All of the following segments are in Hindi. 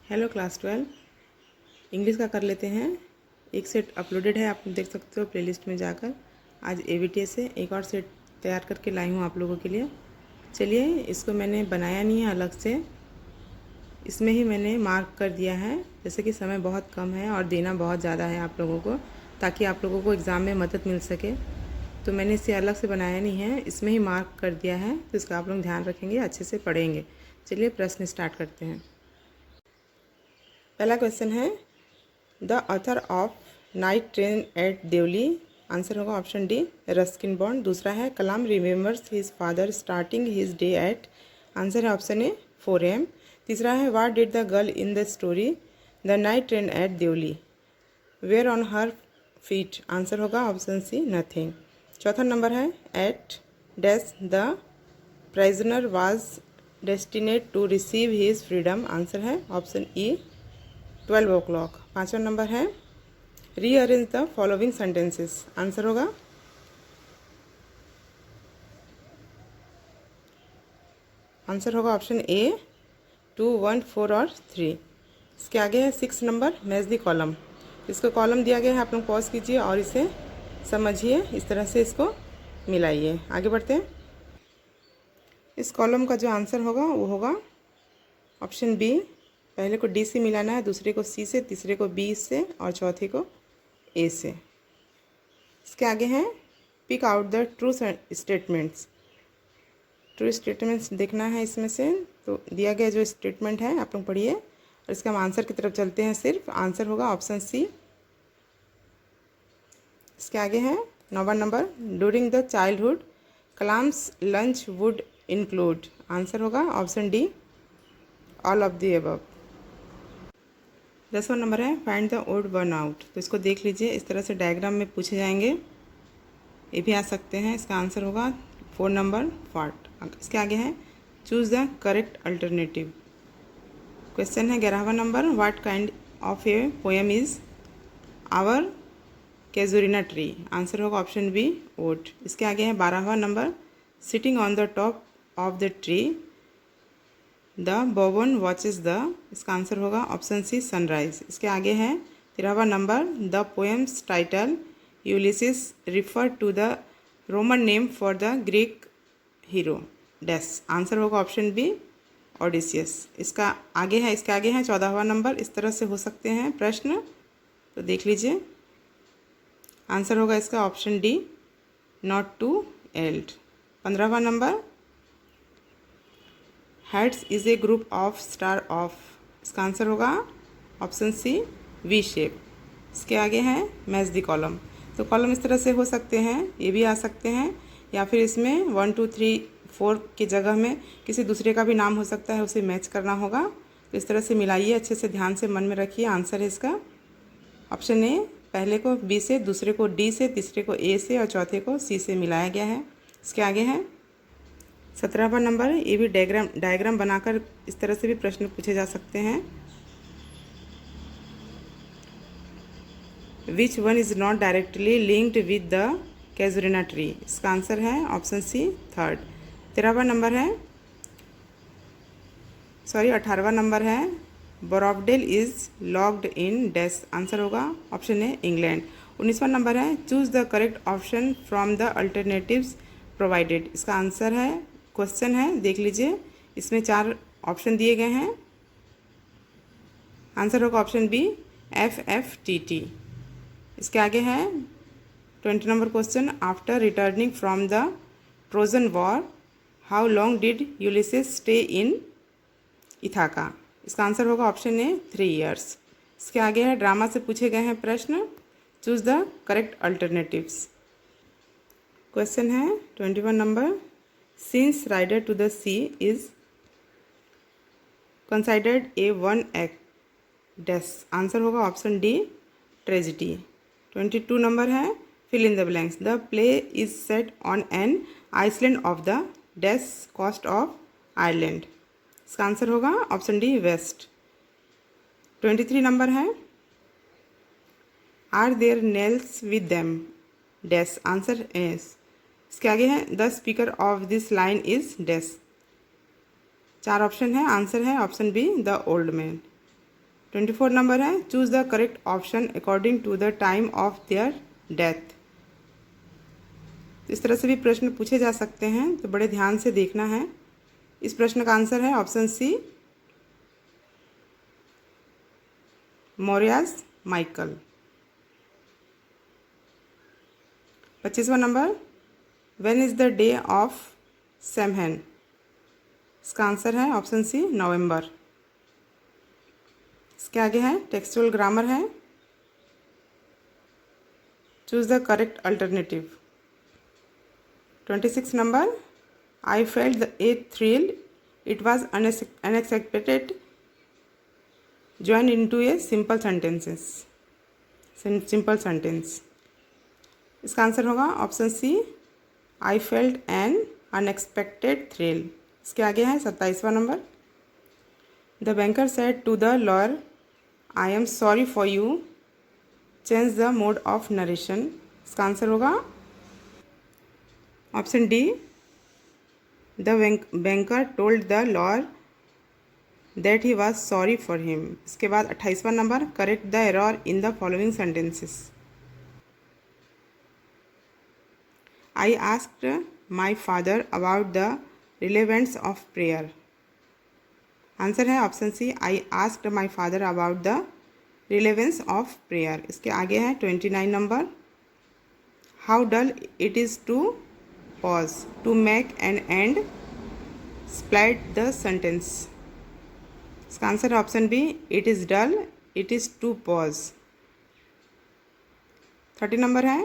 हेलो क्लास 12 इंग्लिश का कर लेते हैं। एक सेट अपलोडेड है, आप देख सकते हो प्लेलिस्ट में जाकर। आज एवीटीएस से एक और सेट तैयार करके लाई हूँ आप लोगों के लिए। चलिए, इसको मैंने बनाया नहीं है अलग से, इसमें ही मैंने मार्क कर दिया है। जैसे कि समय बहुत कम है और देना बहुत ज़्यादा है आप लोगों को, ताकि आप लोगों को एग्ज़ाम में मदद मिल सके, तो मैंने इसे अलग से बनाया नहीं है, इसमें ही मार्क कर दिया है। तो इसका आप लोग ध्यान रखेंगे, अच्छे से पढ़ेंगे। चलिए प्रश्न स्टार्ट करते हैं। पहला क्वेश्चन है, the author of night train at Deoli. Answer होगा ऑप्शन डी, रस्किन बॉन्ड। दूसरा है, Kalam remembers his father starting his day at. Answer है ऑप्शन ए, 4 AM। तीसरा है, what did the girl in the story the night train at Deoli wear on her feet. Answer होगा ऑप्शन सी, नथिंग। चौथा नंबर है, at dash the prisoner was destined to receive his freedom. Answer है ऑप्शन ई, 12 o'clock। पाँचवा नंबर है, rearrange the following sentences. Answer होगा ऑप्शन ए, 2, 1, 4 और 3। इसके आगे है 6 नंबर, मैच द कॉलम। इसको कॉलम दिया गया है, आप लोग पॉज कीजिए और इसे समझिए, इस तरह से इसको मिलाइए। आगे बढ़ते हैं। इस कॉलम का जो आंसर होगा वो होगा ऑप्शन बी। पहले को डी से मिलाना है, दूसरे को सी से, तीसरे को बी से और चौथे को ए से। इसके आगे हैं, pick out the true statements. True statements देखना है इसमें से, तो दिया गया जो स्टेटमेंट है आप लोग पढ़िए और इसका हम आंसर की तरफ चलते हैं। सिर्फ आंसर होगा ऑप्शन सी। इसके आगे है 9वां number, during the childhood Kalam's lunch would include. Answer होगा option D, all of the above. 10वां नंबर है, find the odd one out. तो इसको देख लीजिए, इस तरह से डायग्राम में पूछे जाएंगे, ये भी आ सकते हैं। इसका आंसर होगा 4 नंबर, फार्ट। इसके आगे है, choose the correct alternative. Question है 11वां number, what kind of a poem is our casuarina tree. Answer होगा ऑप्शन बी, ओट। इसके आगे है 12वां number, sitting on the top of the tree the baboon watches the. इसका आंसर होगा ऑप्शन सी, सनराइज। इसके आगे है 13वां number, the poem's title Ulysses refer to the Roman name for the Greek hero dash. Answer होगा ऑप्शन बी, ओडिसियस। इसके आगे है 14वां नंबर। इस तरह से हो सकते हैं प्रश्न, तो देख लीजिए। आंसर होगा इसका option D, not to yield. 15वां number, Hyades is a group of star of. इसका आंसर होगा ऑप्शन सी, वी शेप। इसके आगे है मैच द कॉलम। तो कॉलम इस तरह से हो सकते हैं, ये भी आ सकते हैं, या फिर इसमें 1, 2, 3, 4 की जगह में किसी दूसरे का भी नाम हो सकता है, उसे मैच करना होगा। तो इस तरह से मिलाइए, अच्छे से ध्यान से मन में रखिए। आंसर है इसका ऑप्शन ए, पहले को बी से, दूसरे को डी से, तीसरे को ए से और चौथे को सी से मिलाया गया है। इसके आगे है 17वां नंबर, ये भी डायग्राम बनाकर इस तरह से भी प्रश्न पूछे जा सकते हैं। Which one is not directly linked with the casuarina tree. इसका आंसर है ऑप्शन सी, 3rd। 13वां नंबर है, 18वां नंबर है, Borrowdale is locked in dash. Answer होगा ऑप्शन ए, इंग्लैंड। 19वां नंबर है, choose the correct option from the alternatives provided. इसका आंसर है, क्वेश्चन है, देख लीजिए, इसमें 4 ऑप्शन दिए गए हैं। आंसर होगा ऑप्शन बी, FFTT। इसके आगे है 20 number question, after returning from the Trojan war how long did Ulysses stay in Ithaca. इसका आंसर होगा ऑप्शन ए, 3 years। इसके आगे है, ड्रामा से पूछे गए हैं प्रश्न, choose the correct alternatives. Question है 21 नंबर, since rider to the sea is considered a one act dash. Answer होगा ऑप्शन डी, ट्रेजिडी। 22 नंबर है, fill in the blanks. The play is set on an island of the dash coast of Ireland. इसका आंसर होगा ऑप्शन डी, वेस्ट। 23 नंबर है, are there nails with them dash. Answer is इसके आगे है the speaker of this line is dash. 4 option है, आंसर है option B the old man. 24 number है choose the correct option according to the time of their death. इस तरह से भी प्रश्न पूछे जा सकते हैं, तो बड़े ध्यान से देखना है। इस प्रश्न का आंसर है ऑप्शन सी मोरियास माइकल। 25वां number when is the day of Samhain. इसका आंसर है ऑप्शन सी नवंबर। इसके आगे है टेक्सचुअल ग्रामर है, choose the correct alternative. 26 number I felt a thrill. It was unexpected. Join into a simple sentences. Simple sentence. इसका आंसर होगा option C I felt an unexpected thrill. इसके आगे है 27वां नंबर The banker said to the lawyer, I am sorry for you. Change the mode of narration. इसका आंसर होगा option D The banker told the lawyer that he was sorry for him. इसके बाद 28वां number correct the error in the following sentences. I asked my father about the relevance of prayer. Answer है option C I asked my father about the relevance of prayer. इसके आगे है 29 number How dull it is to pause to make an end. Split the sentence. इसका आंसर है option B it is dull it is to pause. 30 number है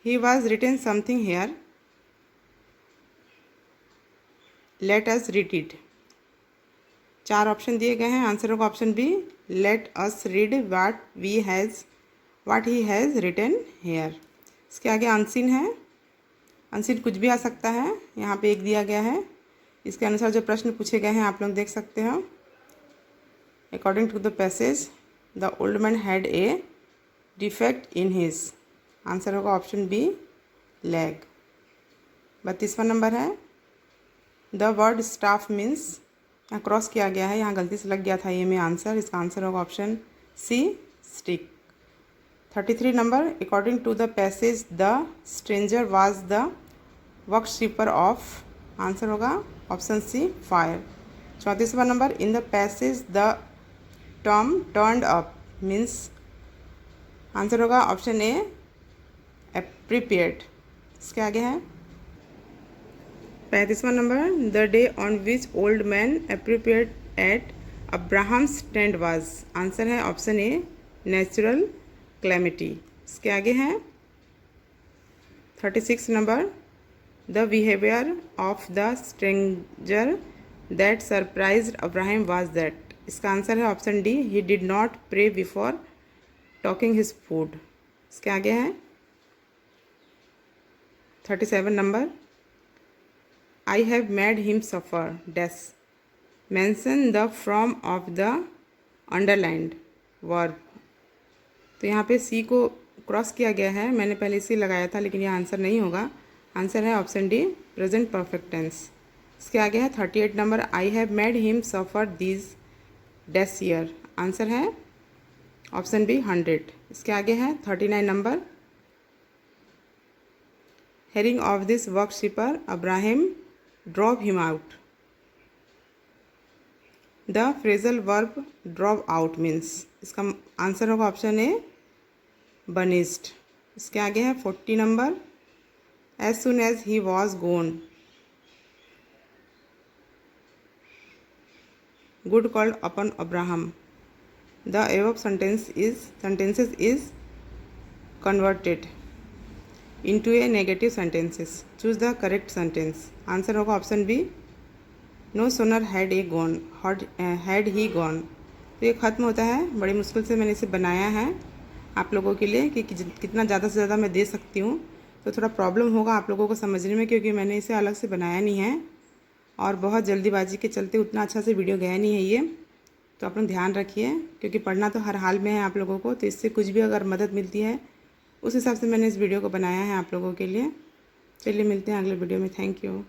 he was written something here let us read it. 4 option दिए गए हैं, आंसर होगा option B let us read what he has written here. इसके आगे अनसीन है, अनसीन कुछ भी आ सकता है, यहाँ पे एक दिया गया है। इसके अनुसार जो प्रश्न पूछे गए हैं आप लोग देख सकते हो। According to the passage the old man had a defect in his. Answer होगा ऑप्शन बी लेग। 32वां नंबर है द वर्ड स्टाफ मीन्स, यहाँ क्रॉस किया गया है, यहाँ गलती से लग गया था ये में आंसर। इसका आंसर होगा option C stick. 33 number according to the passage the stranger was the worshipper of. Answer होगा ऑप्शन सी फायर। 34वां number in the passage the term turned up means. Answer होगा ऑप्शन ए एप्रीपिएट। इसके आगे है 35वां number the day on which old man appeared at Abraham's tent was. Answer है ऑप्शन ए नेचुरल कैलेमिटी। इसके आगे है 36 number the behaviour of the stranger that surprised Abraham was that. इसका आंसर है option D he did not pray before talking his food. इसके आगे है 37 नंबर I have made him suffer dash mention the from of the underlined verb. तो यहाँ पे सी को क्रॉस किया गया है, मैंने पहले इसी लगाया था लेकिन यह आंसर नहीं होगा। आंसर है option D present perfect tense. इसके आगे है 38 number I have made him suffer these dash year. Answer है ऑप्शन बी 100। इसके आगे है 39 number hearing of this worshipper Abraham drove him out. The phrasal verb drove out means. इसका आंसर होगा ऑप्शन ए बनिस्ड। इसके आगे है 40 number as soon as he was gone god called upon Abraham. The above sentences is converted into a negative sentences. Choose the correct sentence. Answer होगा option B no sooner had a gone had he gone. तो ये ख़त्म होता है, बड़ी मुश्किल से मैंने इसे बनाया है आप लोगों के लिए कि कितना ज़्यादा से ज़्यादा मैं दे सकती हूँ। तो थोड़ा प्रॉब्लम होगा आप लोगों को समझने में, क्योंकि मैंने इसे अलग से बनाया नहीं है और बहुत जल्दीबाजी के चलते उतना अच्छा से वीडियो गया नहीं है ये। तो आप लोग ध्यान रखिए, क्योंकि पढ़ना तो हर हाल में है आप लोगों को, तो इससे कुछ भी अगर मदद मिलती है उस हिसाब से मैंने इस वीडियो को बनाया है आप लोगों के लिए। चलिए मिलते हैं अगले वीडियो में। Thank you.